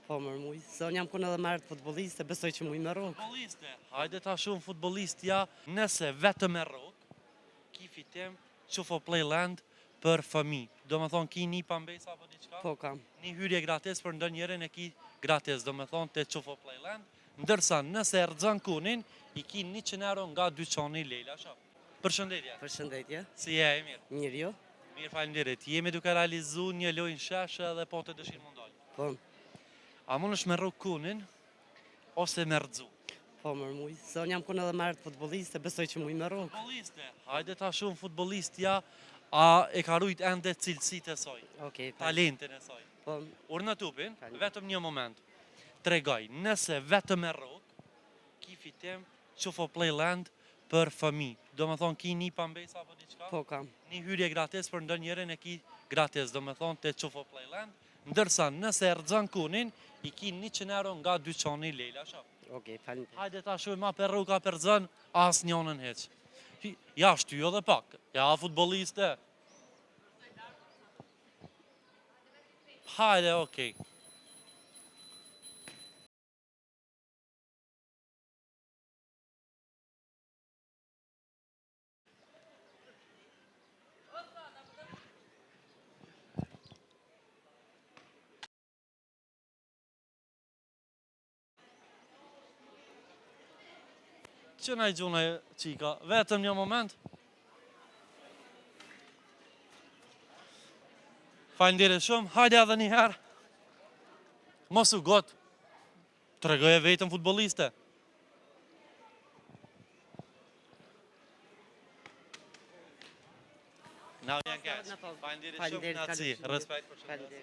Po, mërë muj. Se unë jam kënë edhe marrë të futboliste, besoj që muj me rogë. Futboliste, hajde ta shumë futbolistja, nëse vetëm me rogë, ki fitim Qufo Playland për fëmi. Do me thonë ki një pambesa apo diqka? Po, kam. Një hyrje gratis për ndër njërin e ki gratis, do me thonë të Qufo Playland. Ndërsa nëse rëzën kunin, i ki 100 euro nga dyqani Lejla Shop. Përshëndetje. Përshëndetje. Si je, e mirë? Mirë jo? Mirë, faleminderit. Jemi duke realizu një lojnë sheshe dhe po të dëshirë mundal. Po, A mund është me rrugë kunin, ose me rëdzu? po, mërë muj. Se unë jam kënë edhe marrë të futboliste, besoj që muj me rogë. Futboliste, hajde ta shumë futbolistja, a e ka rujt ende cilësit e soj, Okej, talentin e soj. po, Urë në tupin, Falem. vetëm një moment, tregoj, nëse vetëm me rrugë, ki fitim Qufo Playland për fëmi. Do me thonë ki një pambesa apo diqka? po, kam. Një hyrje gratis për ndër njërin e ki gratis, do me thonë të Qufo Playland. Ndërsa nëse rëzën kunin, i ki 100 euro nga dyqani Lejla Shop. Okej, falem. Hajde ta shumë ma për rruga për zën, as njonën heq. Ja, shtyjo dhe pak. Ja, futboliste. Hajde, okej. Që na i gjuna qika, vetëm një moment. Falenderit shumë, hajde edhe një herë. Mos u gotë, të regoje vetëm futboliste. Na vjen keq. Falenderit shumë, Naci, respekt për shumë.